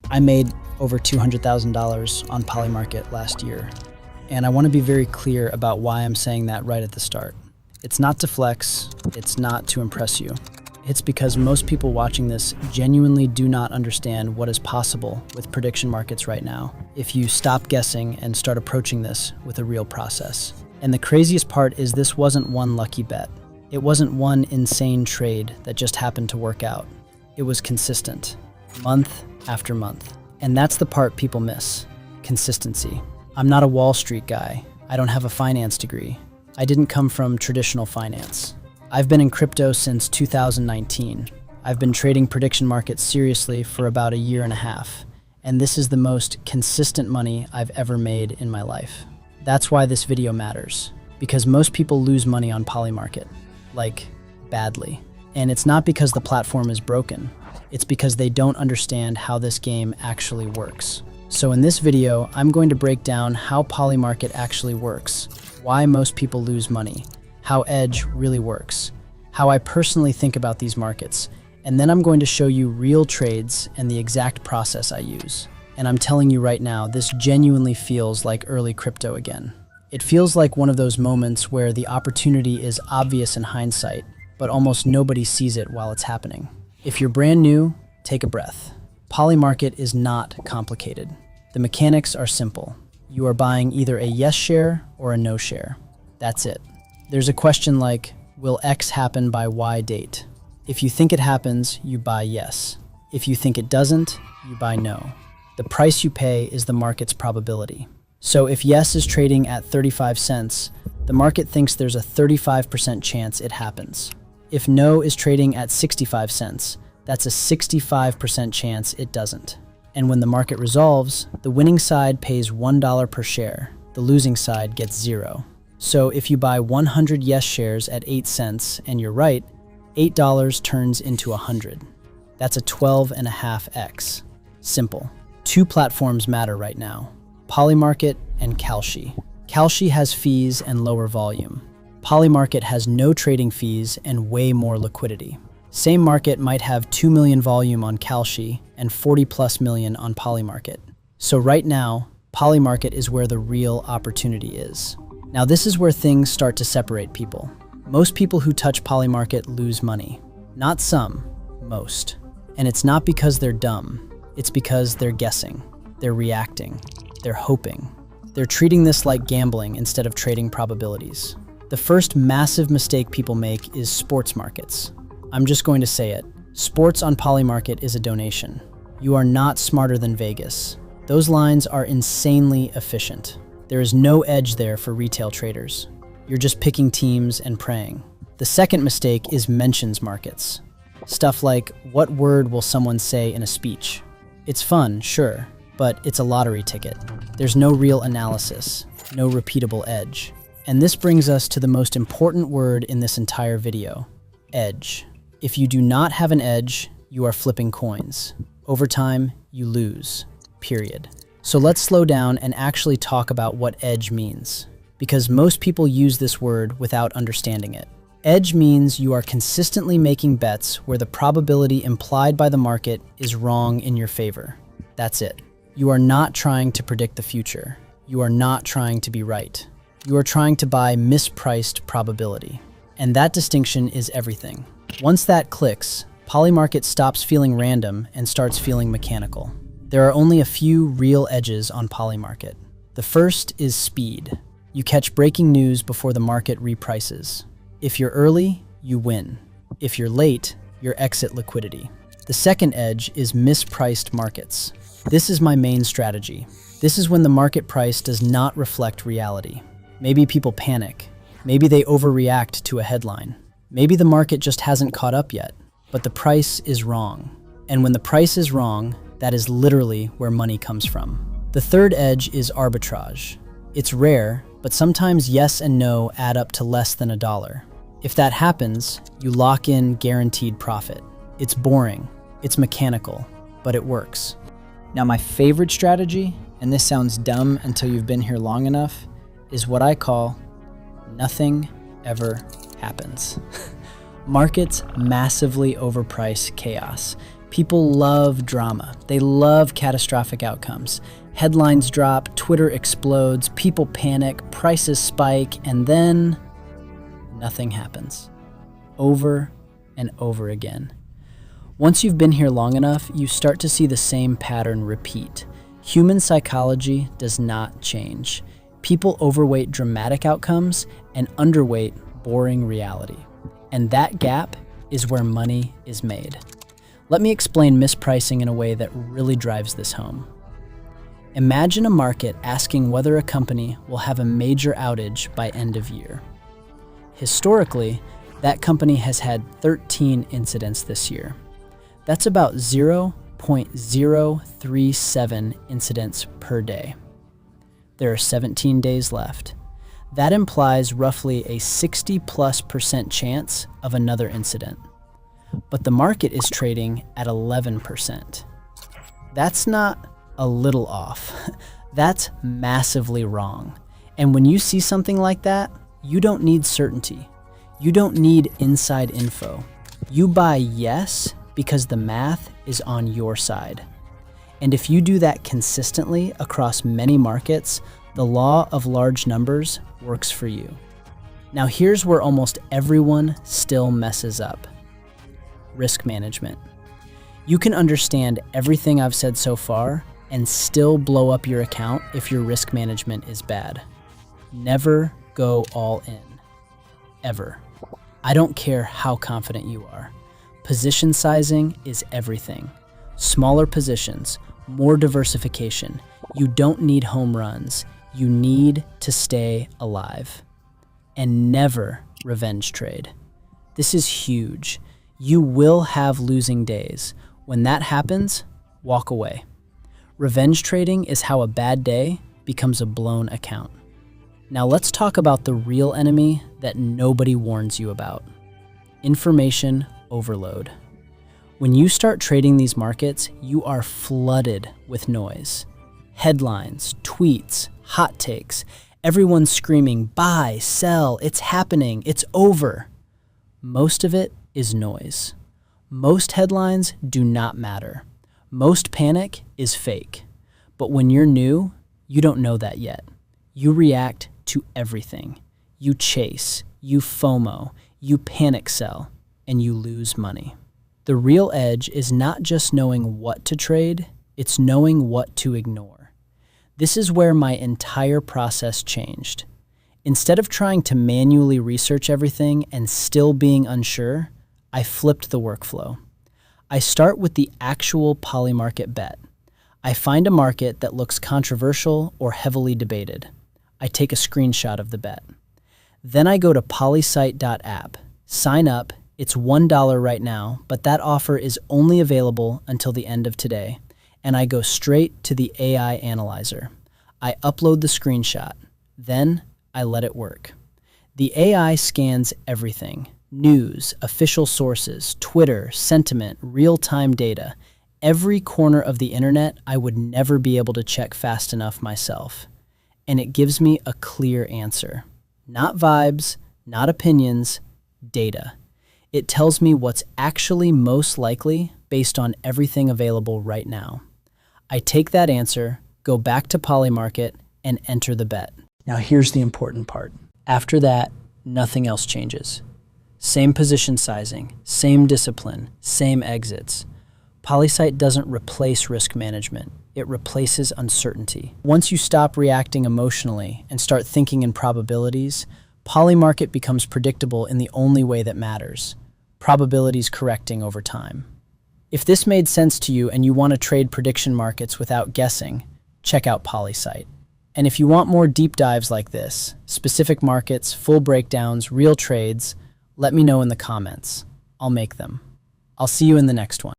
I made over $200,000 on PolyMarket last year, and I want to be very clear about why I'm saying that right at the start. It's not to flex, it's not to impress you. It's because most people watching this genuinely do not understand what is possible with prediction markets right now if you stop guessing and start approaching this with a real process. And the craziest part is this wasn't one lucky bet. It wasn't one insane trade that just happened to work out. It was consistent, month after month. And that's the part people miss, consistency. I'm not a Wall Street guy. I don't have a finance degree. I didn't come from traditional finance. I've been in crypto since 2019. I've been trading prediction markets seriously for about a year and a half, and this is the most consistent money I've ever made in my life. That's why this video matters, because most people lose money on PolyMarket, like badly. And it's not because the platform is broken. It's because they don't understand how this game actually works. So in this video, I'm going to break down how PolyMarket actually works, why most people lose money, how Edge really works, how I personally think about these markets, and then I'm going to show you real trades and the exact process I use. And I'm telling you right now, this genuinely feels like early crypto again. It feels like one of those moments where the opportunity is obvious in hindsight, but almost nobody sees it while it's happening. If you're brand new, take a breath. PolyMarket is not complicated. The mechanics are simple. You are buying either a yes share or a no share. That's it. There's a question like, will X happen by Y date? If you think it happens, you buy yes. If you think it doesn't, you buy no. The price you pay is the market's probability. So if yes is trading at 35 cents, the market thinks there's a 35% chance it happens. If no is trading at 65 cents, that's a 65% chance it doesn't. And when the market resolves, the winning side pays $1 per share. The losing side gets 0. So if you buy 100 yes shares at 8 cents and you're right, $8 turns into 100. That's a 12.5x. Simple. Two platforms matter right now, PolyMarket and Kalshi. Kalshi has fees and lower volume. PolyMarket has no trading fees and way more liquidity. Same market might have 2 million volume on Kalshi and 40+ million on PolyMarket. So right now, PolyMarket is where the real opportunity is. Now this is where things start to separate people. Most people who touch PolyMarket lose money. Not some, most. And it's not because they're dumb. It's because they're guessing, they're reacting, they're hoping. They're treating this like gambling instead of trading probabilities. The first massive mistake people make is sports markets. I'm just going to say it. Sports on PolyMarket is a donation. You are not smarter than Vegas. Those lines are insanely efficient. There is no edge there for retail traders. You're just picking teams and praying. The second mistake is mentions markets. Stuff like, what word will someone say in a speech? It's fun, sure, but it's a lottery ticket. There's no real analysis, no repeatable edge. And this brings us to the most important word in this entire video, edge. If you do not have an edge, you are flipping coins. Over time, you lose, period. So let's slow down and actually talk about what edge means, because most people use this word without understanding it. Edge means you are consistently making bets where the probability implied by the market is wrong in your favor. That's it. You are not trying to predict the future. You are not trying to be right. You are trying to buy mispriced probability. And that distinction is everything. Once that clicks, PolyMarket stops feeling random and starts feeling mechanical. There are only a few real edges on PolyMarket. The first is speed. You catch breaking news before the market reprices. If you're early, you win. If you're late, you're exit liquidity. The second edge is mispriced markets. This is my main strategy. This is when the market price does not reflect reality. Maybe people panic. Maybe they overreact to a headline. Maybe the market just hasn't caught up yet, but the price is wrong. And when the price is wrong, that is literally where money comes from. The third edge is arbitrage. It's rare, but sometimes yes and no add up to less than $1. If that happens, you lock in guaranteed profit. It's boring, it's mechanical, but it works. Now my favorite strategy, and this sounds dumb until you've been here long enough, is what I call nothing ever happens. Markets massively overprice chaos. People love drama. They love catastrophic outcomes. Headlines drop, Twitter explodes, people panic, prices spike, and then nothing happens. Over and over again. Once you've been here long enough, you start to see the same pattern repeat. Human psychology does not change. People overweight dramatic outcomes and underweight boring reality. And that gap is where money is made. Let me explain mispricing in a way that really drives this home. Imagine a market asking whether a company will have a major outage by end of year. Historically, that company has had 13 incidents this year. That's about 0.037 incidents per day. There are 17 days left. That implies roughly a 60+% chance of another incident. But the market is trading at 11%. That's not a little off. That's massively wrong. And when you see something like that, you don't need certainty. You don't need inside info. You buy yes because the math is on your side. And if you do that consistently across many markets, the law of large numbers works for you. Now here's where almost everyone still messes up. Risk management. You can understand everything I've said so far and still blow up your account if your risk management is bad. Never go all in. Ever. I don't care how confident you are. Position sizing is everything. Smaller positions, more diversification. You don't need home runs. You need to stay alive. And never revenge trade. This is huge. You will have losing days. When that happens, walk away. Revenge trading is how a bad day becomes a blown account. Now let's talk about the real enemy that nobody warns you about. Information overload. When you start trading these markets, you are flooded with noise. Headlines, tweets, hot takes, everyone screaming, buy, sell, it's happening, it's over. Most of it is noise. Most headlines do not matter. Most panic is fake. But when you're new, you don't know that yet. You react to everything. You chase, you FOMO, you panic sell, and you lose money. The real edge is not just knowing what to trade, it's knowing what to ignore. This is where my entire process changed. Instead of trying to manually research everything and still being unsure, I flipped the workflow. I start with the actual PolyMarket bet. I find a market that looks controversial or heavily debated. I take a screenshot of the bet. Then I go to polysite.app, sign up. It's $1 right now, but that offer is only available until the end of today. And I go straight to the AI analyzer. I upload the screenshot. Then I let it work. The AI scans everything. News, official sources, Twitter, sentiment, real-time data. Every corner of the internet I would never be able to check fast enough myself. And it gives me a clear answer. Not vibes, not opinions, data. It tells me what's actually most likely based on everything available right now. I take that answer, go back to PolyMarket, and enter the bet. Now here's the important part. After that, nothing else changes. Same position sizing, same discipline, same exits. PolySite doesn't replace risk management. It replaces uncertainty. Once you stop reacting emotionally and start thinking in probabilities, PolyMarket becomes predictable in the only way that matters. Probabilities correcting over time. If this made sense to you and you want to trade prediction markets without guessing, check out PolySite. And if you want more deep dives like this, specific markets, full breakdowns, real trades, let me know in the comments. I'll make them. I'll see you in the next one.